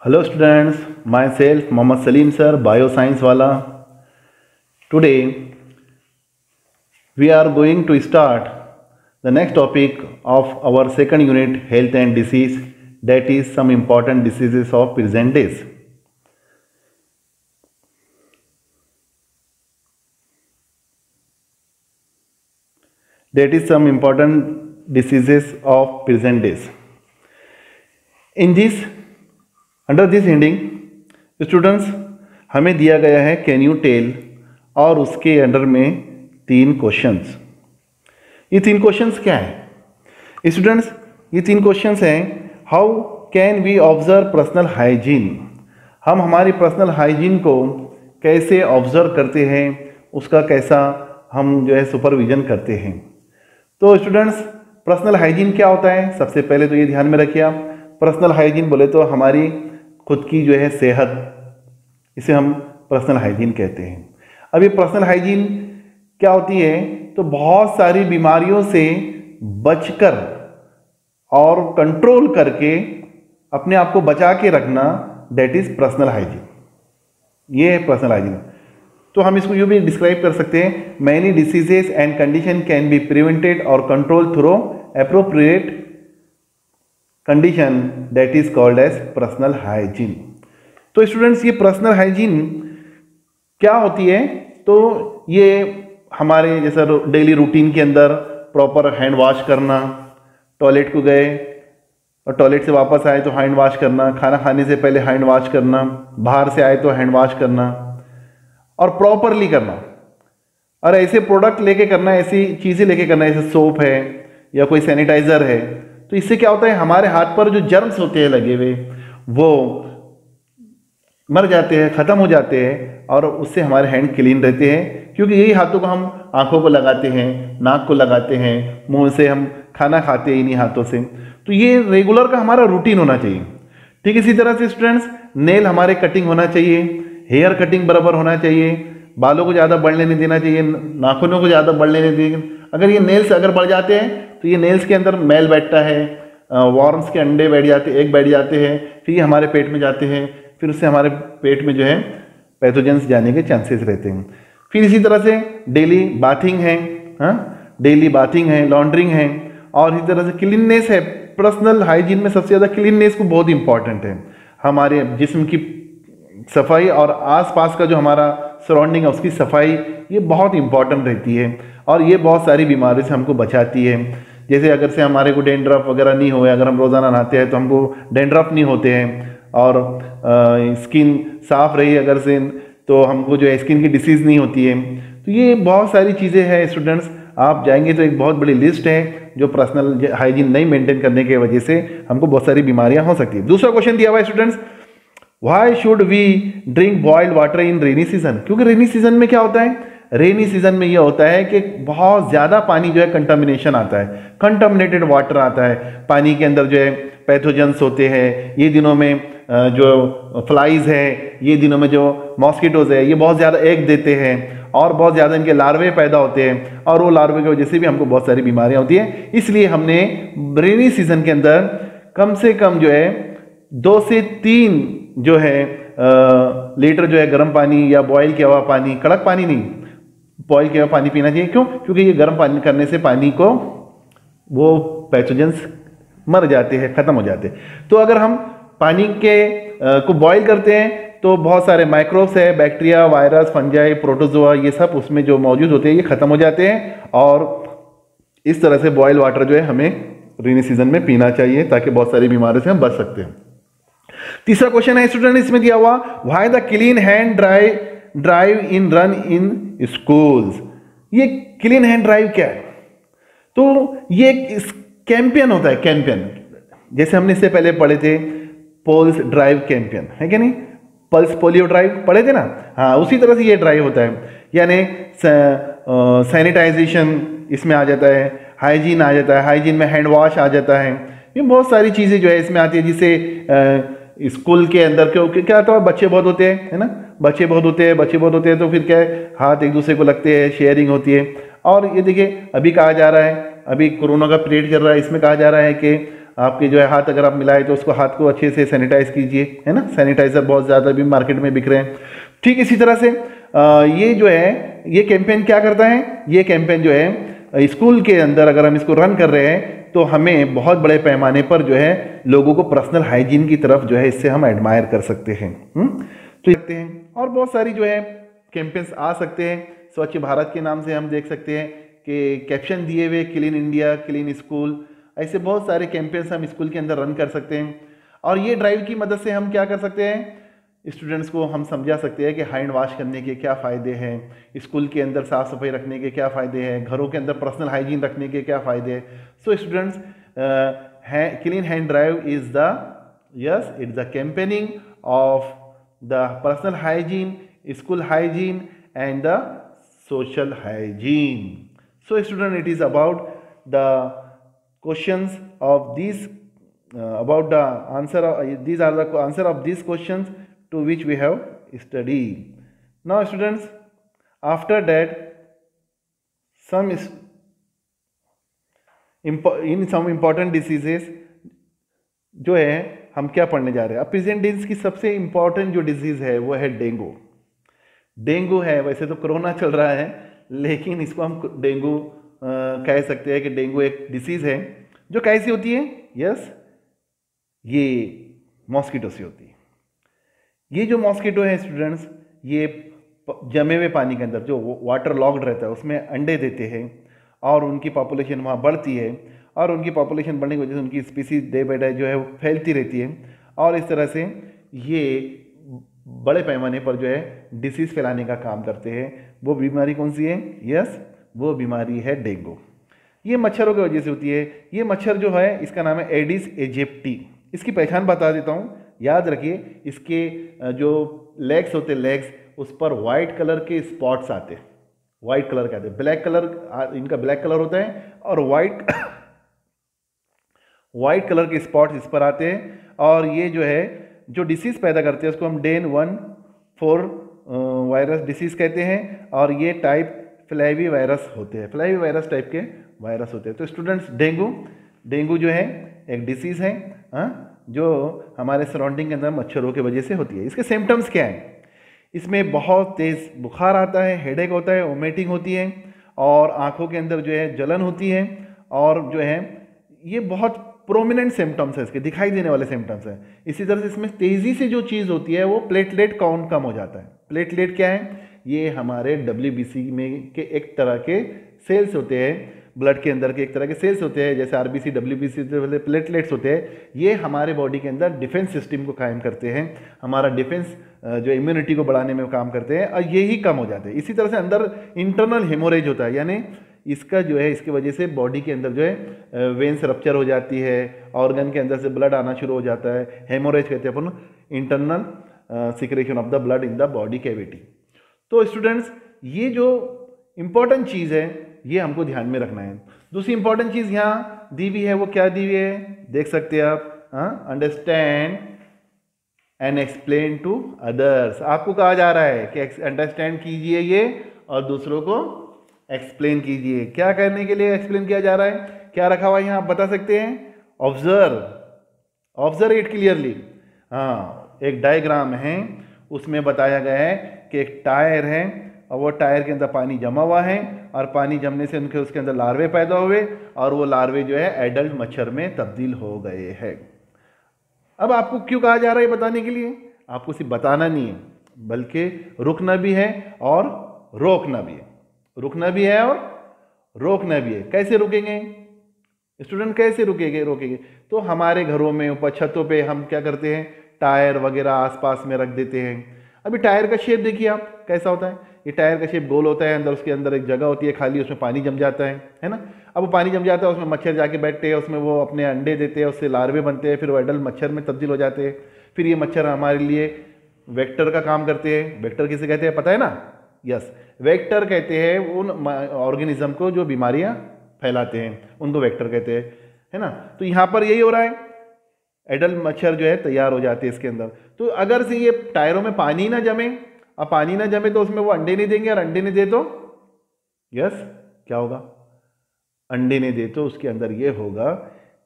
Hello students, myself Mohammad Salim sir, bioscience wala. Today we are going to start the next topic of our second unit, health and disease, that is some important diseases of present days. That is some important diseases of present days. In this, under this heading students हमें दिया गया है can you tell, और उसके under में 3 questions. ये 3 questions क्या है स्टूडेंट्स? ये 3 क्वेश्चंस हैं, how can we observe personal hygiene, हम हमारी पर्सनल हाइजीन को कैसे ऑब्जर्व करते हैं, उसका कैसा हम जो है सुपरविजन करते हैं। तो स्टूडेंट्स पर्सनल हाइजीन क्या होता है? सबसे पहले तो ये ध्यान में रखिए आप, पर्सनल हाइजीन बोले तो हमारी खुद की जो है सेहत, इसे हम पर्सनल हाइजीन कहते हैं। अब ये पर्सनल हाइजीन क्या होती है? तो बहुत सारी बीमारियों से बचकर और कंट्रोल करके अपने आप को बचा के रखना, दैट इज पर्सनल हाइजीन। ये है पर्सनल हाइजीन। तो हम इसको यूँ भी डिस्क्राइब कर सकते हैं, many diseases and condition can be prevented और control through appropriate condition, that is called as personal hygiene. तो स्टूडेंट्स ये पर्सनल हाइजीन क्या होती है? तो ये हमारे जैसा डेली रूटीन के अंदर प्रॉपर हैंड वॉश करना, टॉयलेट को गए और टॉयलेट से वापस आए तो हैंड वॉश करना, खाना खाने से पहले हैंड वॉश करना, बाहर से आए तो हैंड वॉश करना और प्रॉपरली करना, और ऐसे प्रोडक्ट लेके करना, ऐसी चीज़ें लेके करना, जैसे सोप है या कोई सैनिटाइज़र है। तो इससे क्या होता है, हमारे हाथ पर जो जर्म्स होते हैं लगे हुए वो मर जाते हैं, ख़त्म हो जाते हैं, और उससे हमारे हैंड क्लीन रहते हैं, क्योंकि यही हाथों को हम आंखों को लगाते हैं, नाक को लगाते हैं, मुंह से हम खाना खाते हैं इन्हीं हाथों से। तो ये रेगुलर का हमारा रूटीन होना चाहिए। ठीक इसी तरह से स्टूडेंट्स नेल हमारे कटिंग होना चाहिए, हेयर कटिंग बराबर होना चाहिए, बालों को ज़्यादा बढ़ने नहीं देना चाहिए, नाखूनों को ज़्यादा बढ़ने नहीं देना। अगर ये नेल्स अगर बढ़ जाते हैं तो ये नेल्स के अंदर मैल बैठता है, वॉर्म्स के अंडे बैठ जाते, एग बैठ जाते हैं, फिर ये हमारे पेट में जाते हैं, फिर उससे हमारे पेट में जो है पैथोजेंस जाने के चांसेस रहते हैं। फिर इसी तरह से डेली बाथिंग है, डेली बाथिंग है, लॉन्ड्रिंग है, और इसी तरह से क्लीननेस है। पर्सनल हाइजीन में सबसे ज़्यादा क्लीननेस को बहुत इंपॉर्टेंट है। हमारे जिस्म की सफाई और आसपास का जो हमारा सराउंडिंग है उसकी सफाई, ये बहुत इंपॉर्टेंट रहती है, और ये बहुत सारी बीमारियों से हमको बचाती है। जैसे अगर से हमारे को डेंड्रफ वगैरह नहीं हुए, अगर हम रोज़ाना नहाते हैं तो हमको डेंड्रफ नहीं होते हैं, और स्किन साफ रही अगर से तो हमको जो है स्किन की डिसीज़ नहीं होती है। तो ये बहुत सारी चीज़ें हैं स्टूडेंट्स, आप जाएंगे तो एक बहुत बड़ी लिस्ट है जो पर्सनल हाइजीन नहीं मेंटेन करने की वजह से हमको बहुत सारी बीमारियां हो सकती है। दूसरा क्वेश्चन दिया हुआ है students, why should we drink boiled water in rainy season? क्योंकि रेनी सीजन में क्या होता है, रेनी सीजन में ये होता है कि बहुत ज़्यादा पानी जो है कंटामिनेशन आता है, कंटामिनेटेड वाटर आता है, पानी के अंदर जो है पैथोजेंस होते हैं। ये दिनों में जो फ्लाइज है, ये दिनों में जो मॉस्किटोज है, ये बहुत ज़्यादा एग देते हैं और बहुत ज़्यादा इनके लार्वे पैदा होते हैं, और वो लार्वे की वजह से भी हमको बहुत सारी बीमारियां होती हैं। इसलिए हमने रेनी सीजन के अंदर कम से कम जो है 2 से 3 जो है लीटर जो है गर्म पानी या बॉयल किया हुआ पानी, कड़क पानी नहीं, बॉयल किया हुआ पानी पीना चाहिए। क्यों? क्योंकि ये गर्म पानी करने से पानी को वो पैथोजेंस मर जाते हैं, ख़त्म हो जाते हैं। तो अगर हम पानी के को बॉयल करते हैं तो बहुत सारे माइक्रोब्स है, बैक्टीरिया, वायरस, फंजाई, प्रोटोजोआ, ये सब उसमें जो मौजूद होते हैं ये ख़त्म हो जाते हैं, और इस तरह से बॉयल वाटर जो है हमें रेनी सीजन में पीना चाहिए ताकि बहुत सारी बीमारियों से हम बच सकते हैं। तीसरा क्वेश्चन है स्टूडेंट इसमें दिया हुआ, why the clean hand drive in run in schools? ये क्लीन हैंड ड्राइव क्या है? तो ये कैंपेन होता है, कैंपेन जैसे हमने इससे पहले पढ़े थे पोल्स ड्राइव कैंपेन, है क्या नहीं? पल्स पोलियो ड्राइव पढ़े थे ना? हाँ, उसी तरह से ये ड्राइव होता है, यानी सैनिटाइजेशन इसमें आ जाता है, हाइजीन आ जाता है, हाइजीन में हैंड वॉश आ जाता है, ये बहुत सारी चीज़ें जो है इसमें आती है। जिससे स्कूल के अंदर क्योंकि क्या होता है, बच्चे बहुत होते हैं, है ना, बच्चे बहुत होते हैं, तो फिर क्या है, हाथ एक दूसरे को लगते हैं, शेयरिंग होती है। और ये देखिए अभी कहा जा रहा है, अभी कोरोना का पीरियड चल रहा है, इसमें कहा जा रहा है कि आपके जो है हाथ अगर आप मिलाए तो उसको हाथ को अच्छे से सैनिटाइज कीजिए, है ना। सैनिटाइजर बहुत ज़्यादा भी मार्केट में बिक रहे हैं। ठीक इसी तरह से ये जो है ये कैंपेन क्या करता है, ये कैंपेन जो है स्कूल के अंदर अगर हम इसको रन कर रहे हैं तो हमें बहुत बड़े पैमाने पर जो है लोगों को पर्सनल हाइजीन की तरफ जो है इससे हम एडमायर कर सकते हैं। तो सकते हैं और बहुत सारी जो है कैंपेन्स आ सकते हैं। स्वच्छ भारत के नाम से हम देख सकते हैं कि कैप्शन दिए हुए क्लीन इंडिया, क्लीन स्कूल, ऐसे बहुत सारे कैंपेन्स हम स्कूल के अंदर रन कर सकते हैं। और ये ड्राइव की मदद से हम क्या कर सकते हैं, स्टूडेंट्स को हम समझा सकते हैं कि हैंड वॉश करने के क्या फ़ायदे हैं, स्कूल के अंदर साफ़ सफाई रखने के क्या फ़ायदे हैं, घरों के अंदर पर्सनल हाइजीन रखने के क्या फ़ायदे हैं। So students, clean hand drive is the it's the campaigning of the personal hygiene, school hygiene and the social hygiene. So student, it is about the questions of these about the answer these are the answer of these questions to which we have studied. Now students, after that some in some important diseases जो है हम क्या पढ़ने जा रहे हैं। अब present days की सबसे इंपॉर्टेंट जो डिजीज़ है वो है डेंगू। डेंगू है, वैसे तो कोरोना चल रहा है लेकिन इसको हम डेंगू कह सकते हैं कि डेंगू एक डिसीज़ है जो कैसी होती है। ये मॉस्किटो से होती है। ये जो मॉस्किटो है स्टूडेंट्स, ये जमे हुए पानी के अंदर जो वाटर लॉक्ड रहता है उसमें अंडे देते हैं और उनकी पॉपुलेशन वहाँ बढ़ती है और उनकी पॉपुलेशन बढ़ने की वजह से उनकी स्पीसीज डे बाय डे जो है वो फैलती रहती है और इस तरह से ये बड़े पैमाने पर जो है डिसीज़ फैलाने का काम करते हैं। वो बीमारी कौन सी है? वो बीमारी है डेंगू। ये मच्छरों की वजह से होती है। ये मच्छर जो है इसका नाम है एडिस एजिप्टी। इसकी पहचान बता देता हूँ, याद रखिए। इसके जो लेग्स होते हैं, लेग्स उस पर वाइट कलर के स्पॉट्स आते हैं, वाइट कलर के आते हैं। ब्लैक कलर, इनका ब्लैक कलर होता है और वाइट कलर के स्पॉट्स इस पर आते हैं और ये जो है जो डिसीज़ पैदा करते हैं उसको हम डेन 1-4 वायरस डिसीज़ कहते हैं और ये टाइप फ्लैवी वायरस होते हैं, फ्लैवी वायरस टाइप के वायरस होते हैं। तो स्टूडेंट्स, डेंगू जो है एक डिसीज़ है जो हमारे सराउंडिंग के अंदर मच्छरों की वजह से होती है। इसके सिम्टम्स क्या हैं? इसमें बहुत तेज़ बुखार आता है, हेडेक होता है, वोमिटिंग होती है और आँखों के अंदर जो है जलन होती है और जो है ये बहुत प्रोमिनेंट सिम्टम्स है, इसके दिखाई देने वाले सिम्टम्स हैं। इसी तरह से इसमें तेज़ी से जो चीज़ होती है वो प्लेटलेट काउंट कम हो जाता है। प्लेटलेट क्या है? ये हमारे WBC में के एक तरह के सेल्स होते हैं, ब्लड के अंदर के एक तरह के सेल्स होते हैं, जैसे RBC WBC से प्लेटलेट्स होते हैं। ये हमारे बॉडी के अंदर डिफेंस सिस्टम को कायम करते हैं, हमारा डिफेंस जो इम्यूनिटी को बढ़ाने में काम करते हैं और ये ही कम हो जाते हैं। इसी तरह से अंदर इंटरनल हेमोरेज होता है, यानी इसका जो है इसकी वजह से बॉडी के अंदर जो है वेन्स रप्चर हो जाती है, ऑर्गन के अंदर से ब्लड आना शुरू हो जाता है। हेमोरेज कहते हैं अपन internal secretion of the blood in the body cavity. तो स्टूडेंट्स, ये जो इम्पॉर्टेंट चीज़ है ये हमको ध्यान में रखना है। दूसरी इंपॉर्टेंट चीज़ यहाँ दी हुई है, वो क्या दी हुई है देख सकते हैं आप, understand and explain to others. आपको कहा जा रहा है कि अंडरस्टैंड कीजिए ये और दूसरों को एक्सप्लेन कीजिए। क्या करने के लिए एक्सप्लेन किया जा रहा है? क्या रखा हुआ है यहाँ आप बता सकते हैं? Observe it clearly. एक डायग्राम है, उसमें बताया गया है कि एक टायर है और वो टायर के अंदर पानी जमा हुआ है और पानी जमने से उसके अंदर लार्वे पैदा हुए और वो लार्वे जो है एडल्ट मच्छर में तब्दील हो गए हैं। अब आपको क्यों कहा जा रहा है बताने के लिए? आपको सिर्फ बताना नहीं है बल्कि रुकना भी है और रोकना भी है। रुकना भी है और रोकना भी है। कैसे रुकेंगे स्टूडेंट? कैसे रोकेंगे? तो हमारे घरों में ऊपर छतों पे हम क्या करते हैं, टायर वगैरह आसपास में रख देते हैं। अभी टायर का शेप देखिए आप कैसा होता है। ये टायर का शेप गोल होता है, अंदर उसके अंदर एक जगह होती है खाली, उसमें पानी जम जाता है ना। अब वो पानी जम जाता है, उसमें मच्छर जाके बैठते हैं, उसमें वो अपने अंडे देते हैं, उससे लार्वे बनते हैं, फिर वो एडल्ट मच्छर में तब्दील हो जाते हैं। फिर ये मच्छर हमारे लिए वेक्टर का काम करते हैं। वेक्टर किसे कहते हैं पता है ना? वेक्टर कहते हैं उन ऑर्गेनिज्म को जो बीमारियां फैलाते हैं, उनको वेक्टर कहते हैं, है ना। तो यहाँ पर यही हो रहा है, एडल्ट मच्छर जो है तैयार हो जाते हैं इसके अंदर। तो अगर से ये टायरों में पानी ना जमे, अब पानी ना जमे तो उसमें वो अंडे नहीं देंगे और अंडे नहीं दे तो क्या होगा? अंडे नहीं दे तो उसके अंदर ये होगा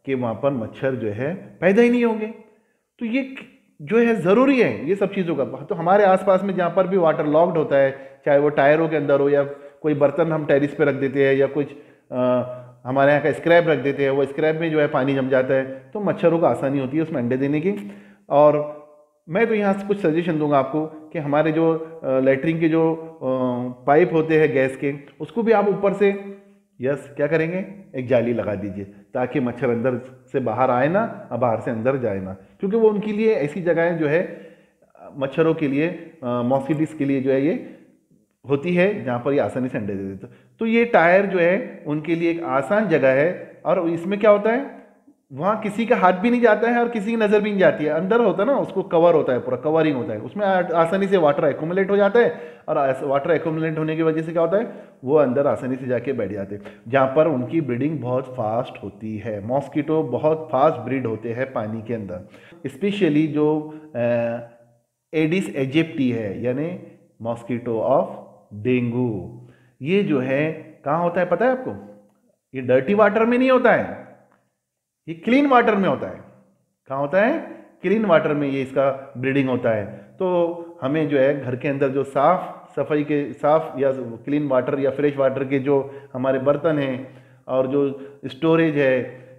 कि वहाँ पर मच्छर जो है पैदा ही नहीं होंगे। तो ये जो है ज़रूरी है ये सब चीज़ों का। तो हमारे आसपास में जहाँ पर भी वाटर लॉक्ड होता है, चाहे वो टायरों के अंदर हो या कोई बर्तन हम टेरिस पे रख देते हैं या कुछ हमारे यहाँ का स्क्रैप रख देते हैं, वो स्क्रैप में जो है पानी जम जाता है, तो मच्छरों को आसानी होती है उसमें अंडे देने की। और मैं तो यहाँ से कुछ सजेशन दूंगा आपको कि हमारे जो लेटरिन के जो पाइप होते हैं गैस के, उसको भी आप ऊपर से क्या करेंगे, एक जाली लगा दीजिए ताकि मच्छर अंदर से बाहर आए ना और बाहर से अंदर जाए ना, क्योंकि वो उनके लिए ऐसी जगहें जो है मच्छरों के लिए, मॉस्किटोस के लिए जो है ये होती है जहाँ पर ये आसानी से अंडे दे देते। तो ये टायर जो है उनके लिए एक आसान जगह है। और इसमें क्या होता है, वहाँ किसी का हाथ भी नहीं जाता है और किसी की नज़र भी नहीं जाती है, अंदर होता है ना, उसको कवर होता है, पूरा कवरिंग होता है, उसमें आसानी से वाटर एक्यूमुलेट हो जाता है। और वाटर एक्यूमुलेट होने की वजह से क्या होता है, वो अंदर आसानी से जाके बैठ जाते हैं, जहाँ पर उनकी ब्रीडिंग बहुत फास्ट होती है। मॉस्किटो बहुत फास्ट ब्रीड होते हैं पानी के अंदर, स्पेशली जो एडिस एजिप्टी है, यानी मॉस्किटो ऑफ डेंगू। ये जो है कहाँ होता है पता है आपको, ये डर्टी वाटर में नहीं होता है, ये क्लीन वाटर में होता है। कहाँ होता है, क्लीन वाटर में ये इसका ब्रीडिंग होता है। तो हमें जो है घर के अंदर जो साफ सफाई के साफ या क्लीन वाटर या फ्रेश वाटर के जो हमारे बर्तन हैं और जो स्टोरेज है,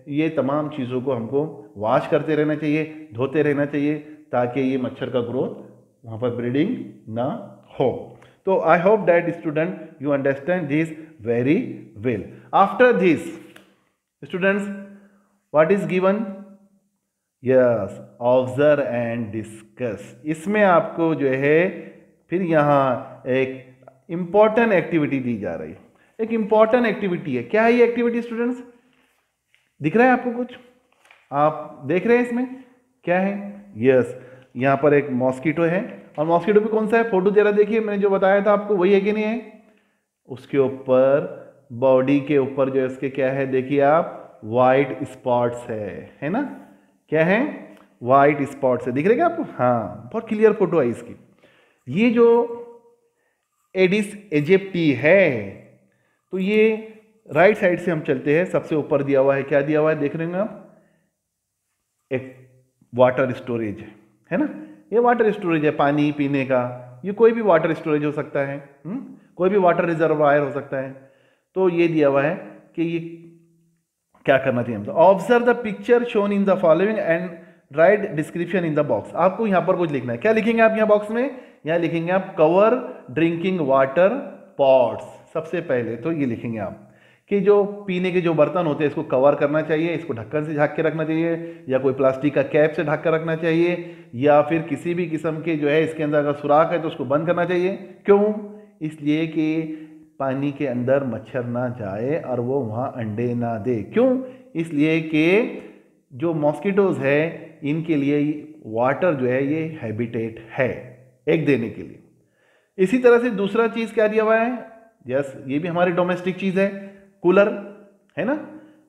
ये तमाम चीज़ों को हमको वॉश करते रहना चाहिए, धोते रहना चाहिए, ताकि ये मच्छर का ग्रोथ वहाँ पर ब्रीडिंग ना हो। तो आई hope that student you understand this very well. After this students, what is given, yes, observe and discuss. इसमें आपको जो है फिर यहाँ एक इंपॉर्टेंट एक्टिविटी दी जा रही है। एक इंपॉर्टेंट एक्टिविटी है, क्या है ये एक्टिविटी स्टूडेंट्स, दिख रहा है आपको कुछ, आप देख रहे हैं इसमें क्या है, यस, यहाँ पर एक मॉस्किटो है और मॉस्किटो भी कौन सा है, फोटो जरा देखिए, मैंने जो बताया था आपको वही है कि नहीं है। उसके ऊपर बॉडी के ऊपर जो है उसके क्या है, देखिए आप, वाइट स्पॉट्स है ना, क्या है, वाइट स्पॉट्स है, दिख रहे क्या आपको, हाँ, बहुत क्लियर फोटो है इसकी। ये जो एडिस एजिप्टी है, तो ये राइट साइड से हम चलते हैं, सबसे ऊपर दिया हुआ है, क्या दिया हुआ है देख रहे हैं आप, एक वाटर स्टोरेज है ना, ये वाटर स्टोरेज है पानी पीने का, ये कोई भी वाटर स्टोरेज हो सकता है, कोई भी वाटर रिजर्वायर हो सकता है। तो ये दिया हुआ है कि ये क्या करना चाहिए हमको, observe the picture shown in the following and right description in the box. आपको यहाँ पर कुछ लिखना है, क्या लिखेंगे आप यहाँ बॉक्स में, यहाँ लिखेंगे आप कवर ड्रिंकिंग वाटर पॉट्स। सबसे पहले तो ये लिखेंगे आप कि जो पीने के जो बर्तन होते हैं इसको कवर करना चाहिए, इसको ढक्कन से ढक के रखना चाहिए, या कोई प्लास्टिक का कैप से ढक कर रखना चाहिए, या फिर किसी भी किस्म के जो है इसके अंदर अगर सुराख है तो उसको बंद करना चाहिए। क्यों, इसलिए कि पानी के अंदर मच्छर ना जाए और वो वहाँ अंडे ना दे। क्यों, इसलिए कि जो मॉस्किटोज है इनके लिए वाटर जो है ये हैबिटेट है एक देने के लिए। इसी तरह से दूसरा चीज़ क्या दिया हुआ है, यस, ये भी हमारी डोमेस्टिक चीज़ है, कूलर है ना,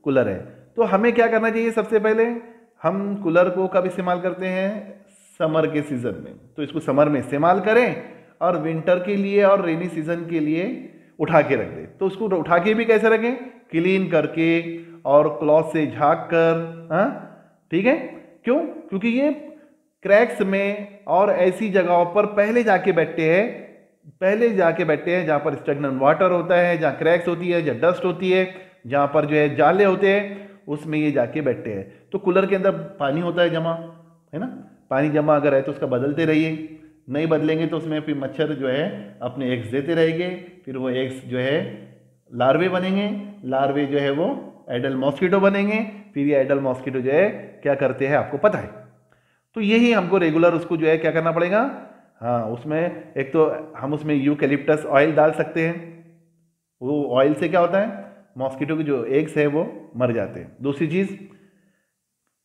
कूलर है। तो हमें क्या करना चाहिए, सबसे पहले हम कूलर को कब इस्तेमाल करते हैं, समर के सीज़न में, तो इसको समर में इस्तेमाल करें और विंटर के लिए और रेनी सीजन के लिए उठा के रख दें। तो उसको उठा के भी कैसे रखें, क्लीन करके और क्लॉथ से झाँक कर, हाँ ठीक है। क्यों, क्योंकि ये क्रैक्स में और ऐसी जगहों पर पहले जाके बैठते हैं जहाँ पर स्टैग्नेंट वाटर होता है, जहाँ क्रैक्स होती है, जहाँ डस्ट होती है, जहाँ पर जो है जाले होते हैं, उसमें ये जाके बैठते हैं। तो कूलर के अंदर पानी होता है जमा, है ना, पानी जमा अगर है तो उसका बदलते रहिए, नहीं बदलेंगे तो उसमें फिर मच्छर जो है अपने एग्स देते रहेंगे, फिर वो एग्स जो है लार्वे बनेंगे, लार्वे जो है वो एडल्ट मॉस्किटो बनेंगे, फिर ये एडल्ट मॉस्किटो जो है क्या करते हैं आपको पता है। तो यही हमको रेगुलर उसको जो है क्या करना पड़ेगा, हाँ, उसमें एक तो हम उसमें यूकैलिप्टस ऑयल डाल सकते हैं, वो ऑयल से क्या होता है, मॉस्किटो के जो एग्स है वो मर जाते हैं। दूसरी चीज़,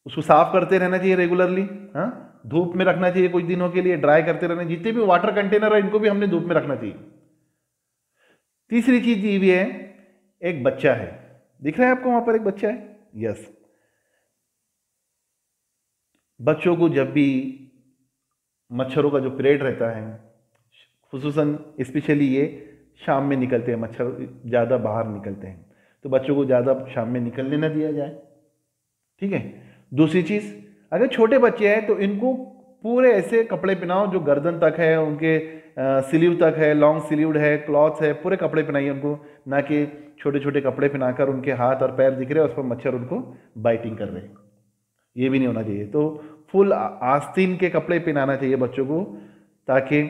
उसको साफ करते रहना चाहिए रेगुलरली, हाँ, धूप में रखना चाहिए कुछ दिनों के लिए, ड्राई करते रहना, जितने भी वाटर कंटेनर है इनको भी हमने धूप में रखना चाहिए। तीसरी चीज ये भी है, एक बच्चा है, दिख रहा है आपको वहां पर एक बच्चा है, यस। बच्चों को जब भी मच्छरों का जो पीरियड रहता है, खुसूसन स्पेशली ये शाम में निकलते हैं मच्छर, ज़्यादा बाहर निकलते हैं, तो बच्चों को ज़्यादा शाम में निकलने ना दिया जाए, ठीक है। दूसरी चीज़, अगर छोटे बच्चे हैं तो इनको पूरे ऐसे कपड़े पहनाओ जो गर्दन तक है, उनके स्लीव तक है, लॉन्ग स्लीव्ड है, क्लॉथ है, पूरे कपड़े पहनाइए उनको, ना कि छोटे छोटे कपड़े पहनाकर उनके हाथ और पैर दिख रहे हैं उस पर मच्छर उनको बाइटिंग कर रहे हैं, ये भी नहीं होना चाहिए। तो फुल आस्तीन के कपड़े पहनाना चाहिए बच्चों को, ताकि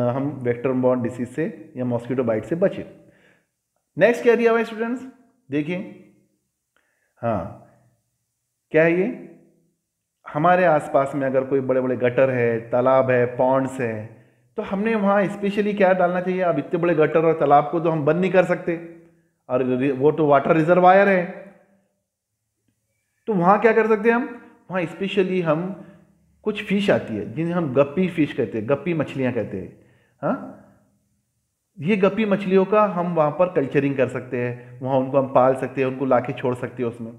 हम वेक्टर बॉर्न डिसीज से या मॉस्किटो बाइट से बचें। नेक्स्ट क्या दिया हुआ है स्टूडेंट्स, देखिए, हाँ क्या है ये, हमारे आसपास में अगर कोई बड़े बड़े गटर है, तालाब है, पॉन्ड्स है, तो हमने वहाँ स्पेशली क्या डालना चाहिए। अब इतने बड़े गटर और तालाब को तो हम बंद नहीं कर सकते, और वो तो वाटर रिजर्वायर है, तो वहाँ क्या कर सकते हैं हम, वहाँ स्पेशली हम कुछ फिश आती है जिन्हें हम गप्पी फिश कहते हैं, गप्पी मछलियाँ कहते हैं, हाँ, ये गप्पी मछलियों का हम वहाँ पर कल्चरिंग कर सकते हैं, वहाँ उनको हम पाल सकते हैं, उनको लाके छोड़ सकते हैं उसमें।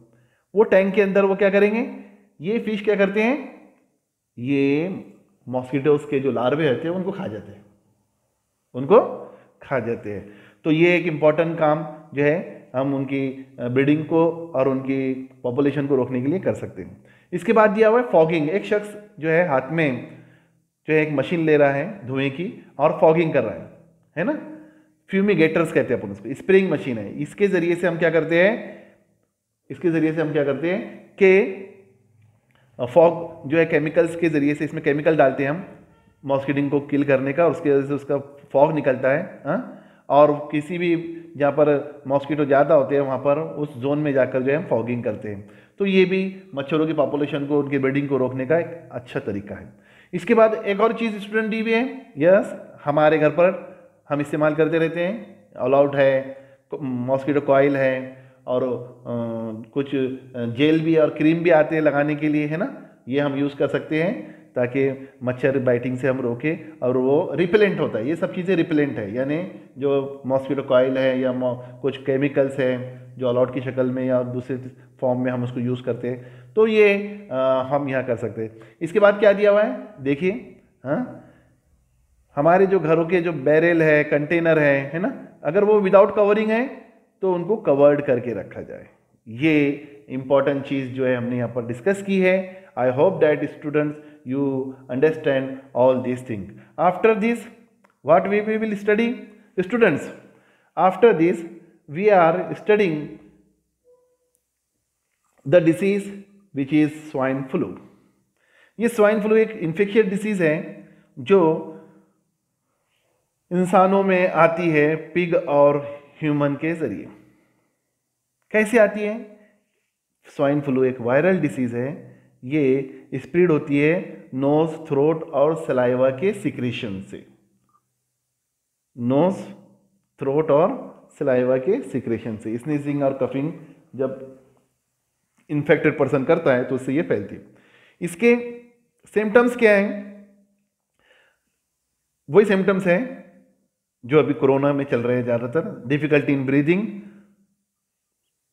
वो टैंक के अंदर वो क्या करेंगे, ये फिश क्या करते हैं, ये मॉस्किटोज के जो लार्वे होते हैं उनको खा जाते हैं, उनको खा जाते हैं। तो ये एक इम्पॉर्टेंट काम जो है हम उनकी ब्रीडिंग को और उनकी पॉपुलेशन को रोकने के लिए कर सकते हैं। इसके बाद दिया हुआ है फॉगिंग। एक शख्स जो है हाथ में जो है एक मशीन ले रहा है धुएं की और फॉगिंग कर रहा है ना, फ्यूमिगेटर्स कहते हैं अपन उसको, स्प्रेइंग मशीन है। इसके जरिए से हम क्या करते हैं, इसके जरिए से हम क्या करते हैं कि फॉग जो है केमिकल्स के जरिए से, इसमें केमिकल डालते हैं हम मॉस्किटिंग को किल करने का, उसके वजह से उसका फॉग निकलता है, हाँ, और किसी भी जहाँ पर मॉस्किटो ज़्यादा होते हैं वहाँ पर उस जोन में जाकर जो है हम फॉगिंग करते हैं। तो ये भी मच्छरों की पॉपुलेशन को, उनकी ब्रीडिंग को रोकने का एक अच्छा तरीका है। इसके बाद एक और चीज़ स्टूडेंट दी हुई है, यस, हमारे घर पर हम इस्तेमाल करते रहते हैं, ऑल आउट है, मॉस्किटो कॉइल है, और कुछ जेल भी और क्रीम भी आते हैं लगाने के लिए, है ना, ये हम यूज़ कर सकते हैं ताकि मच्छर बाइटिंग से हम रोकें, और वो रिपेलेंट होता है, ये सब चीज़ें रिपेलेंट है, यानी जो मॉस्किटो कॉइल है या कुछ केमिकल्स हैं जो ऑल आउट की शक्ल में या दूसरे फॉर्म में हम उसको यूज़ करते हैं, तो ये हम यहाँ कर सकते हैं। इसके बाद क्या दिया हुआ है, देखिए, हाँ, हमारे जो घरों के जो बैरल है, कंटेनर है ना, अगर वो विदाउट कवरिंग है तो उनको कवर्ड करके रखा जाए। ये इंपॉर्टेंट चीज़ जो है हमने यहाँ पर डिस्कस की है। I hope that students you understand all this thing. After this what we will study students, after this we are studying the disease which is swine flu. ये स्वाइन फ्लू एक infectious disease है जो इंसानों में आती है pig और human के जरिए। कैसे आती है? स्वाइन फ्लू एक वायरल डिसीज है, ये स्प्रेड होती है नोज, थ्रोट और सलाइवा के सिक्रीशन से। नोज, थ्रोट और सलाइवा के सिक्रीशन से स्नीजिंग और कफिंग जब इन्फेक्टेड पर्सन करता है तो उससे ये फैलती है। इसके सिम्टम्स क्या हैं? वही सिम्टम्स हैं जो अभी कोरोना में चल रहे हैं ज़्यादातर। डिफिकल्टी इन ब्रीदिंग,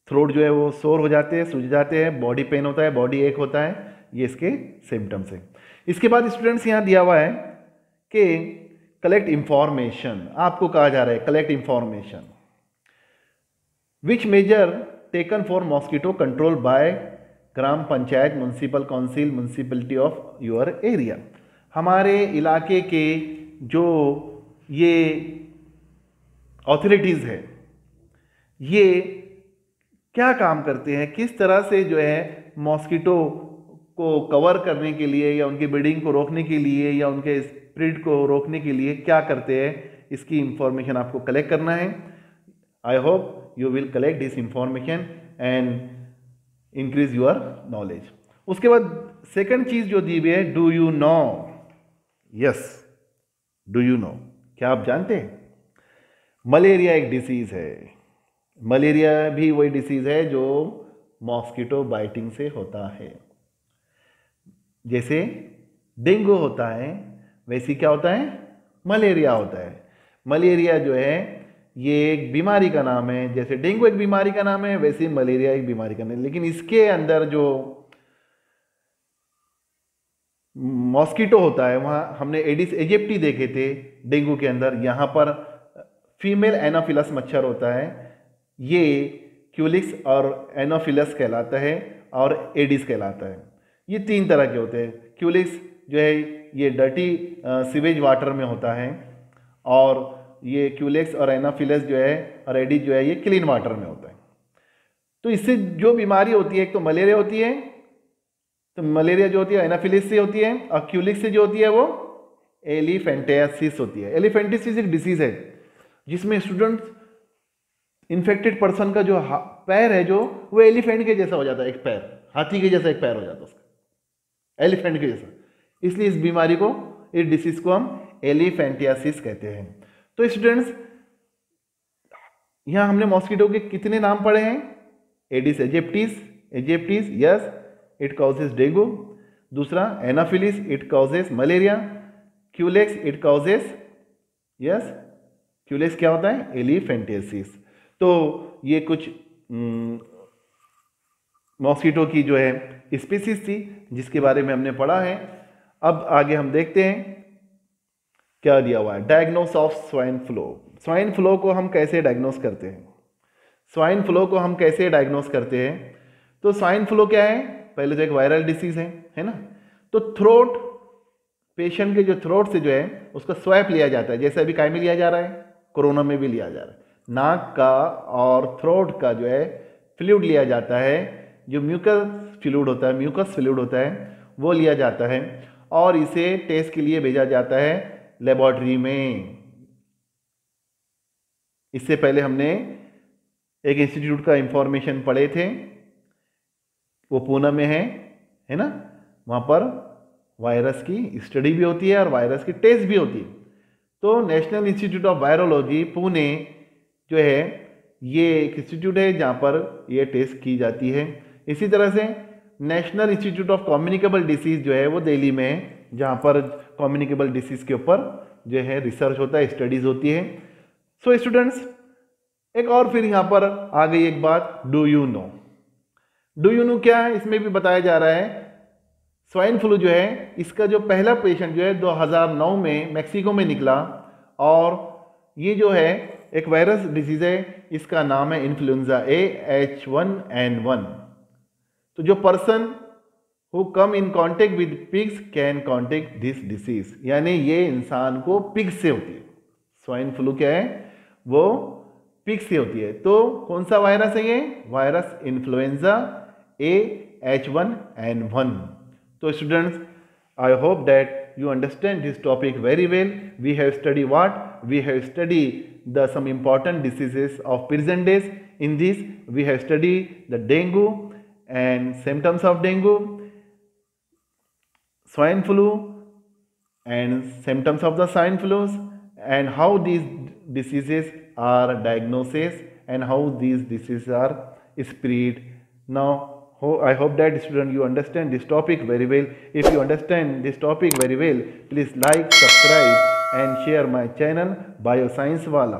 थ्रोट जो है वो सोर हो जाते हैं, सूज जाते हैं, बॉडी पेन होता है, बॉडी एक होता है, ये इसके सिम्टम्स हैं। इसके बाद स्टूडेंट्स यहाँ दिया हुआ है कि कलेक्ट इंफॉर्मेशन, आपको कहा जा रहा है collect information which measure taken for mosquito control by gram panchayat, municipal council, municipality of your area. हमारे इलाके के जो ये ऑथोरिटीज़ है ये क्या काम करते हैं, किस तरह से जो है मॉस्किटो को कवर करने के लिए या उनकी ब्रीडिंग को रोकने के लिए या उनके स्प्रेड को रोकने के लिए क्या करते हैं, इसकी इंफॉर्मेशन आपको कलेक्ट करना है। I hope you will collect this information and increase your knowledge. उसके बाद सेकंड चीज जो दी हुई है, do you know. Yes, do you know, क्या आप जानते हैं मलेरिया एक डिसीज है। मलेरिया भी वही डिसीज है जो मॉस्किटो बाइटिंग से होता है। जैसे डेंगू होता है वैसे क्या होता है, मलेरिया होता है। मलेरिया जो है ये एक बीमारी का नाम है, जैसे डेंगू एक बीमारी का नाम है वैसे मलेरिया एक बीमारी का नाम है। लेकिन इसके अंदर जो मॉस्किटो होता है, वहाँ हमने एडिस एजिप्टी देखे थे डेंगू के अंदर, यहाँ पर फीमेल एनाफिलस मच्छर होता है। ये क्यूलिक्स और एनोफिलस कहलाता है और एडिस कहलाता है। ये 3 तरह के होते हैं। क्यूलिक्स जो है ये डर्टी सीवेज वाटर में होता है, और ये क्यूलिक्स और एनोफिलस जो है और एडिस जो है ये क्लीन वाटर में होता है। तो इससे जो बीमारी होती है, एक तो मलेरिया होती है, तो मलेरिया जो होती है एनाफिलिस से होती है, और क्यूलिक्स से जो होती है वो एलिफेंटियासिस होती है। एलिफेंटियासिस एक डिसीज है जिसमें स्टूडेंट्स इन्फेक्टेड पर्सन का जो पैर है जो वो एलिफेंट के जैसा हो जाता है, एक पैर हाथी के जैसा एक पैर हो जाता है उसका, एलिफेंट के जैसा। इसलिए इस बीमारी को, इस डिसीज को हम एलिफेंटियासिस कहते हैं। तो स्टूडेंट्स यहां हमने मॉस्किटो के कितने नाम पढ़े हैं? Aedes aegypti, yes it causes dengue. दूसरा Anopheles, it causes malaria. Culex, it causes, yes Culex क्या होता है? एलिफेंटियासिस। तो ये कुछ मॉस्किटो की जो है स्पीसीज थी जिसके बारे में हमने पढ़ा है। अब आगे हम देखते हैं क्या दिया हुआ है। Diagnose of swine flu. Swine flu को हम कैसे डायग्नोस करते हैं? स्वाइन फ्लू को हम कैसे डायग्नोस करते हैं? तो स्वाइन फ्लू क्या है? पहले तो एक वायरल डिसीज है ना। तो थ्रोट, पेशेंट के जो थ्रोट से जो है उसका स्वैप लिया जाता है, जैसे अभी काय में लिया जा रहा है, कोरोना में भी लिया जा रहा है। नाक का और थ्रोट का जो है फ्लूइड लिया जाता है, जो म्यूकस फ्लूइड होता है वो लिया जाता है, और इसे टेस्ट के लिए भेजा जाता है लेबोरेटरी में। इससे पहले हमने एक इंस्टीट्यूट का इंफॉर्मेशन पढ़े थे, वो पूना में है ना। वहाँ पर वायरस की स्टडी भी होती है और वायरस की टेस्ट भी होती है। तो national institute of virology Pune जो है ये एक इंस्टीट्यूट है जहाँ पर ये टेस्ट की जाती है। इसी तरह से national institute of communicable disease जो है वो दिल्ली में है, जहाँ पर कम्युनिकेबल डिसीज के ऊपर जो है रिसर्च होता है, स्टडीज होती है। सो स्टूडेंट्स एक और फिर यहाँ पर आ गई एक बात, do you know. Do you know क्या है? इसमें भी बताया जा रहा है स्वाइन फ्लू जो है इसका जो पहला पेशेंट जो है 2009 में मैक्सिको में निकला, और ये जो है एक वायरस डिसीज है, इसका नाम है इन्फ्लुएंजा ए H1N1। तो जो person who come in contact with pigs can contact this disease, यानी ये इंसान को पिग से होती है। स्वाइन फ्लू क्या है? वो पिग से होती है। तो कौन सा वायरस है ये? Virus influenza A H1N1। So students, I hope that you understand this topic very well. We have studied what? We have studied some important diseases of present days. In this, we have studied the dengue and symptoms of dengue, swine flu and symptoms of the swine flus, and how these diseases are diagnosed and how these diseases are spread. Now, I hope that student you understand this topic very well. If you understand this topic very well, please like, subscribe and share my channel Bioscience Wala.